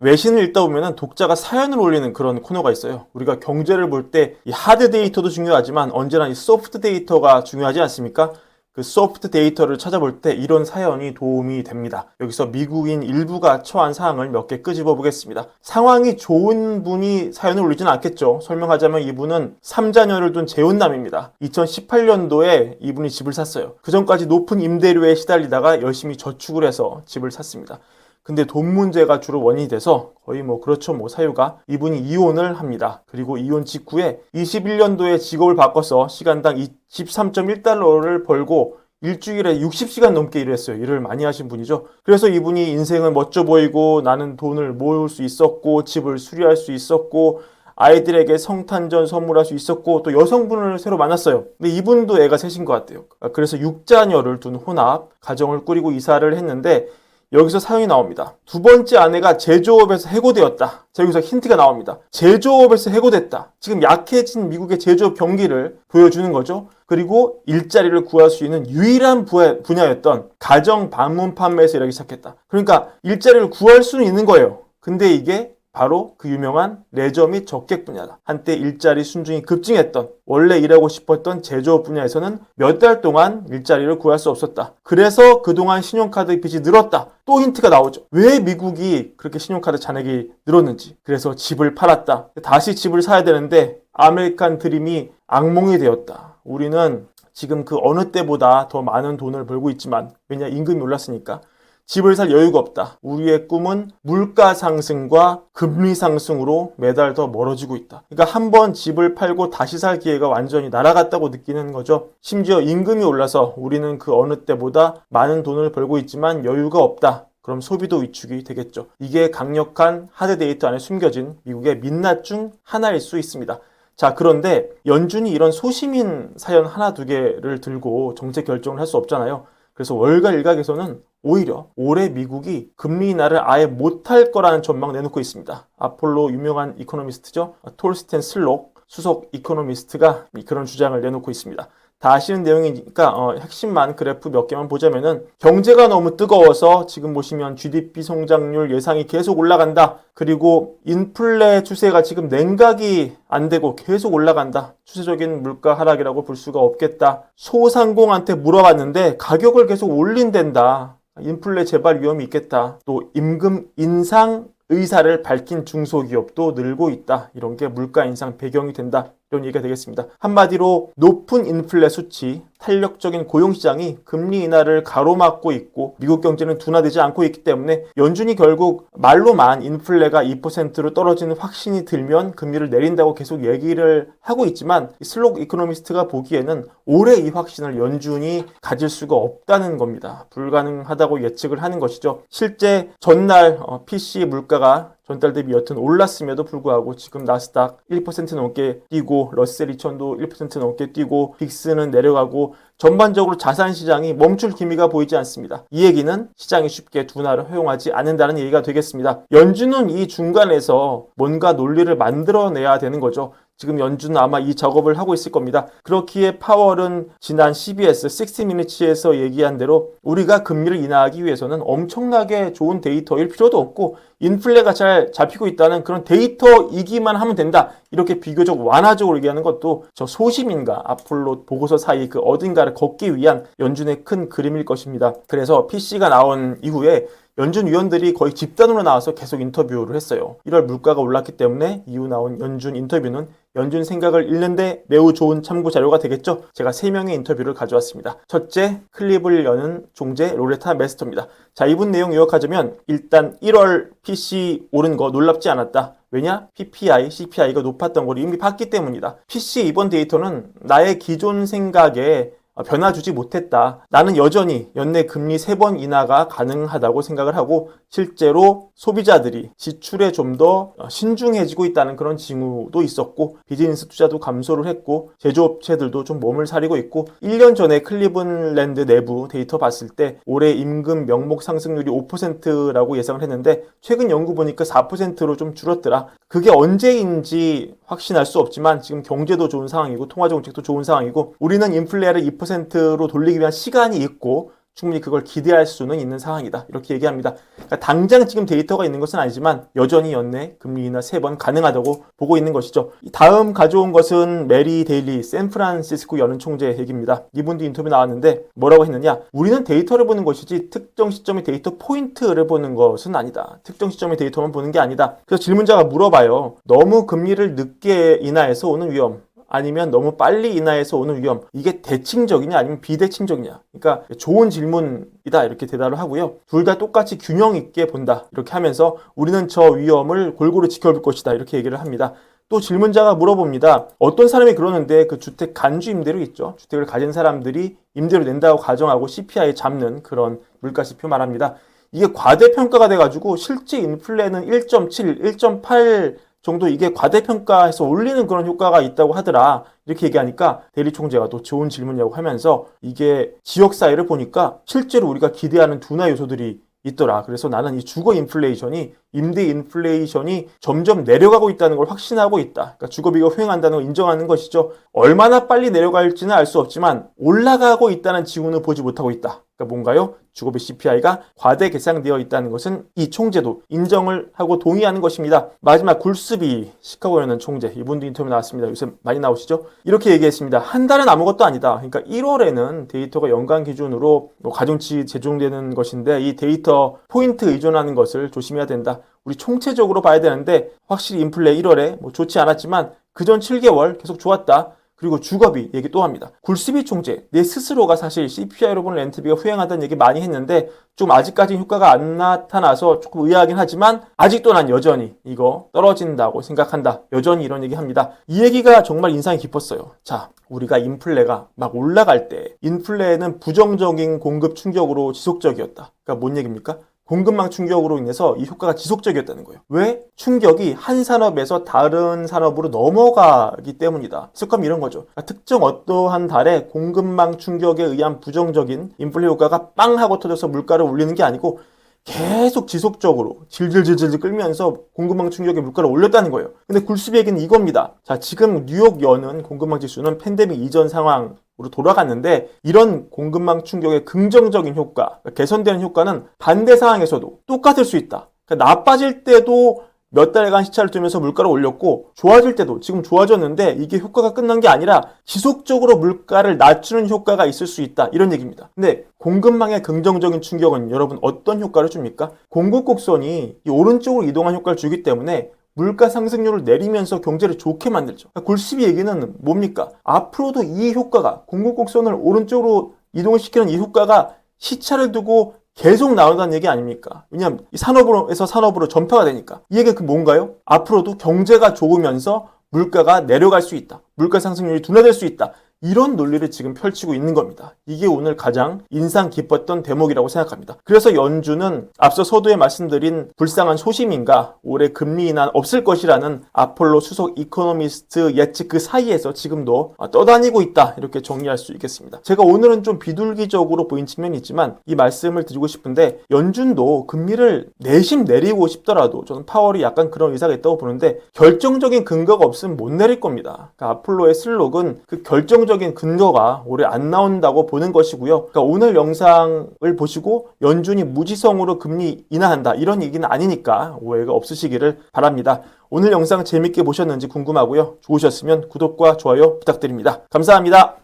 외신을 읽다 보면은 독자가 사연을 올리는 그런 코너가 있어요. 우리가 경제를 볼 때 이 하드 데이터도 중요하지만 언제나 이 소프트 데이터가 중요하지 않습니까? 그 소프트 데이터를 찾아볼 때 이런 사연이 도움이 됩니다. 여기서 미국인 일부가 처한 사항을 몇 개 끄집어 보겠습니다. 상황이 좋은 분이 사연을 올리지는 않겠죠. 설명하자면 이분은 3자녀를 둔 재혼남입니다. 2018년도에 이분이 집을 샀어요. 그 전까지 높은 임대료에 시달리다가 열심히 저축을 해서 집을 샀습니다. 근데 돈 문제가 주로 원인이 돼서 거의 그렇죠 사유가 이분이 이혼을 합니다. 그리고 이혼 직후에 21년도에 직업을 바꿔서 시간당 23.1달러를 벌고 일주일에 60시간 넘게 일을 했어요. 일을 많이 하신 분이죠. 그래서 이분이 인생은 멋져 보이고 나는 돈을 모을 수 있었고 집을 수리할 수 있었고 아이들에게 성탄절 선물할 수 있었고 또 여성분을 새로 만났어요. 근데 이분도 애가 셋인 것 같아요. 그래서 6자녀를 둔 혼합 가정을 꾸리고 이사를 했는데 여기서 사연이 나옵니다. 두 번째 아내가 제조업에서 해고되었다. 자, 여기서 힌트가 나옵니다. 제조업에서 해고됐다. 지금 약해진 미국의 제조업 경기를 보여주는 거죠. 그리고 일자리를 구할 수 있는 유일한 분야였던 가정 방문 판매에서 일하기 시작했다. 그러니까 일자리를 구할 수는 있는 거예요. 근데 이게 바로 그 유명한 레저 및 적객 분야다. 한때 일자리 순증이 급증했던 원래 일하고 싶었던 제조업 분야에서는 몇 달 동안 일자리를 구할 수 없었다. 그래서 그동안 신용카드 빚이 늘었다. 또 힌트가 나오죠. 왜 미국이 그렇게 신용카드 잔액이 늘었는지. 그래서 집을 팔았다. 다시 집을 사야 되는데 아메리칸 드림이 악몽이 되었다. 우리는 지금 그 어느 때보다 더 많은 돈을 벌고 있지만 왜냐 임금이 올랐으니까 집을 살 여유가 없다. 우리의 꿈은 물가 상승과 금리 상승으로 매달 더 멀어지고 있다. 그러니까 한번 집을 팔고 다시 살 기회가 완전히 날아갔다고 느끼는 거죠. 심지어 임금이 올라서 우리는 그 어느 때보다 많은 돈을 벌고 있지만 여유가 없다. 그럼 소비도 위축이 되겠죠. 이게 강력한 하드 데이터 안에 숨겨진 미국의 민낯 중 하나일 수 있습니다. 자, 그런데 연준이 이런 소시민 사연 하나 두 개를 들고 정책 결정을 할 수 없잖아요. 그래서 월가 일각에서는 오히려 올해 미국이 금리 인하를 아예 못할 거라는 전망을 내놓고 있습니다. 아폴로 유명한 이코노미스트죠. 톨스텐 슬록 수석 이코노미스트가 그런 주장을 내놓고 있습니다. 다 아시는 내용이니까 핵심만 그래프 몇 개만 보자면은 경제가 너무 뜨거워서 지금 보시면 GDP 성장률 예상이 계속 올라간다. 그리고 인플레 추세가 지금 냉각이 안 되고 계속 올라간다. 추세적인 물가 하락이라고 볼 수가 없겠다. 소상공한테 물어봤는데 가격을 계속 올린댄다. 인플레 재발 위험이 있겠다. 또 임금 인상 의사를 밝힌 중소기업도 늘고 있다. 이런 게 물가 인상 배경이 된다. 이런 얘기가 되겠습니다. 한마디로 높은 인플레 수치, 탄력적인 고용시장이 금리 인하를 가로막고 있고 미국 경제는 둔화되지 않고 있기 때문에 연준이 결국 말로만 인플레가 2%로 떨어지는 확신이 들면 금리를 내린다고 계속 얘기를 하고 있지만 슬록 이코노미스트가 보기에는 올해 이 확신을 연준이 가질 수가 없다는 겁니다. 불가능하다고 예측을 하는 것이죠. 실제 전날 PC 물가가 전달 대비 여튼 올랐음에도 불구하고 지금 나스닥 1% 넘게 뛰고 러셀 2000도 1% 넘게 뛰고 빅스는 내려가고 전반적으로 자산 시장이 멈출 기미가 보이지 않습니다. 이 얘기는 시장이 쉽게 둔화를 허용하지 않는다는 얘기가 되겠습니다. 연준은 이 중간에서 뭔가 논리를 만들어내야 되는 거죠. 지금 연준은 아마 이 작업을 하고 있을 겁니다. 그렇기에 파월은 지난 CBS 60minutes에서 얘기한 대로 우리가 금리를 인하하기 위해서는 엄청나게 좋은 데이터일 필요도 없고 인플레가 잘 잡히고 있다는 그런 데이터이기만 하면 된다. 이렇게 비교적 완화적으로 얘기하는 것도 저 소시민과 아폴로 보고서 사이 그 어딘가를 걷기 위한 연준의 큰 그림일 것입니다. 그래서 PC가 나온 이후에 연준 위원들이 거의 집단으로 나와서 계속 인터뷰를 했어요. 1월 물가가 올랐기 때문에 이후 나온 연준 인터뷰는 연준 생각을 읽는데 매우 좋은 참고 자료가 되겠죠. 제가 3명의 인터뷰를 가져왔습니다. 첫째, 클립을 여는 종재 로레타 메스터입니다. 자, 이분 내용 요약하자면 일단 1월 PC 오른 거 놀랍지 않았다. 왜냐? PPI, CPI가 높았던 걸 이미 봤기 때문이다. PC 이번 데이터는 나의 기존 생각에 변화 주지 못했다. 나는 여전히 연내 금리 3번 인하가 가능하다고 생각을 하고 실제로 소비자들이 지출에 좀 더 신중해지고 있다는 그런 징후도 있었고 비즈니스 투자도 감소를 했고 제조업체들도 좀 몸을 사리고 있고 1년 전에 클리블랜드 내부 데이터 봤을 때 올해 임금 명목 상승률이 5%라고 예상을 했는데 최근 연구 보니까 4%로 좀 줄었더라. 그게 언제인지 확신할 수 없지만 지금 경제도 좋은 상황이고 통화정책도 좋은 상황이고 우리는 인플레를 2%로 돌리기 위한 시간이 있고 충분히 그걸 기대할 수는 있는 상황이다. 이렇게 얘기합니다. 그러니까 당장 지금 데이터가 있는 것은 아니지만 여전히 연내 금리 인하 3번 가능하다고 보고 있는 것이죠. 다음 가져온 것은 메리 데일리 샌프란시스코 연은 총재 얘기입니다. 이분도 인터뷰 나왔는데 뭐라고 했느냐? 우리는 데이터를 보는 것이지 특정 시점의 데이터 포인트를 보는 것은 아니다. 특정 시점의 데이터만 보는 게 아니다. 그래서 질문자가 물어봐요. 너무 금리를 늦게 인하해서 오는 위험, 아니면 너무 빨리 인하해서 오는 위험, 이게 대칭적이냐 아니면 비대칭적이냐. 그러니까 좋은 질문이다 이렇게 대답을 하고요. 둘 다 똑같이 균형 있게 본다 이렇게 하면서 우리는 저 위험을 골고루 지켜볼 것이다 이렇게 얘기를 합니다. 또 질문자가 물어봅니다. 어떤 사람이 그러는데 그 주택 간주 임대료 있죠. 주택을 가진 사람들이 임대료 낸다고 가정하고 CPI 잡는 그런 물가지표 말합니다. 이게 과대평가가 돼가지고 실제 인플레는 1.7, 1.8 정도 이게 과대평가해서 올리는 그런 효과가 있다고 하더라. 이렇게 얘기하니까 대리 총재가 또 좋은 질문이라고 하면서 이게 지역사회를 보니까 실제로 우리가 기대하는 둔화 요소들이 있더라. 그래서 나는 이 주거 인플레이션이, 임대 인플레이션이 점점 내려가고 있다는 걸 확신하고 있다. 그러니까 주거비가 후행한다는 걸 인정하는 것이죠. 얼마나 빨리 내려갈지는 알 수 없지만 올라가고 있다는 징후는 보지 못하고 있다. 그러니까 뭔가요? 주거비 CPI가 과대 계상되어 있다는 것은 이 총재도 인정을 하고 동의하는 것입니다. 마지막 굴스비 시카고연은 총재, 이분도 인터뷰 나왔습니다. 요새 많이 나오시죠? 이렇게 얘기했습니다. 한 달은 아무것도 아니다. 그러니까 1월에는 데이터가 연간 기준으로 가중치 제공되는 것인데 이 데이터 포인트 의존하는 것을 조심해야 된다. 우리 총체적으로 봐야 되는데 확실히 인플레 1월에 좋지 않았지만 그전 7개월 계속 좋았다. 그리고 주거비 얘기 또 합니다. 굴스비 총재, 내 스스로가 사실 CPI로 보는 렌트비가 후행하다는 얘기 많이 했는데 좀 아직까지 효과가 안 나타나서 조금 의아하긴 하지만 아직도 난 여전히 이거 떨어진다고 생각한다. 여전히 이런 얘기 합니다. 이 얘기가 정말 인상이 깊었어요. 자, 우리가 인플레가 막 올라갈 때 인플레는 부정적인 공급 충격으로 지속적이었다. 그러니까 뭔 얘기입니까? 공급망 충격으로 인해서 이 효과가 지속적이었다는 거예요. 왜? 충격이 한 산업에서 다른 산업으로 넘어가기 때문이다. 스컴 이런 거죠. 그러니까 특정 어떠한 달에 공급망 충격에 의한 부정적인 인플레 효과가 빵 하고 터져서 물가를 올리는 게 아니고 계속 지속적으로 질질질질 끌면서 공급망 충격에 물가를 올렸다는 거예요. 근데 굴스비 얘기는 이겁니다. 자, 지금 뉴욕 연은 공급망 지수는 팬데믹 이전 상황 으로 돌아갔는데 이런 공급망 충격의 긍정적인 효과, 개선되는 효과는 반대 상황에서도 똑같을 수 있다. 그러니까 나빠질 때도 몇 달간 시차를 두면서 물가를 올렸고 좋아질 때도 지금 좋아졌는데 이게 효과가 끝난 게 아니라 지속적으로 물가를 낮추는 효과가 있을 수 있다. 이런 얘기입니다. 근데 공급망의 긍정적인 충격은 여러분 어떤 효과를 줍니까? 공급 곡선이 이 오른쪽으로 이동한 효과를 주기 때문에 물가 상승률을 내리면서 경제를 좋게 만들죠. 굴스비 얘기는 뭡니까? 앞으로도 이 효과가 공급 곡선을 오른쪽으로 이동을 시키는 이 효과가 시차를 두고 계속 나온다는 얘기 아닙니까? 왜냐하면 이 산업에서 산업으로 전파가 되니까. 이 얘기가 뭔가요? 앞으로도 경제가 좋으면서 물가가 내려갈 수 있다. 물가 상승률이 둔화될 수 있다. 이런 논리를 지금 펼치고 있는 겁니다. 이게 오늘 가장 인상 깊었던 대목이라고 생각합니다. 그래서 연준은 앞서 서두에 말씀드린 불쌍한 소심인가 올해 금리 인하 없을 것이라는 아폴로 수석 이코노미스트 예측 그 사이에서 지금도 떠다니고 있다 이렇게 정리할 수 있겠습니다. 제가 오늘은 좀 비둘기적으로 보인 측면이 있지만 이 말씀을 드리고 싶은데 연준도 금리를 내심 내리고 싶더라도 저는 파월이 약간 그런 의사가 있다고 보는데 결정적인 근거가 없으면 못 내릴 겁니다. 그러니까 아폴로의 슬록은 그 결정적인 근거가 올해 안 나온다고 보는 것이고요. 그러니까 오늘 영상을 보시고 연준이 무지성으로 금리 인하한다 이런 얘기는 아니니까 오해가 없으시기를 바랍니다. 오늘 영상 재밌게 보셨는지 궁금하고요. 좋으셨으면 구독과 좋아요 부탁드립니다. 감사합니다.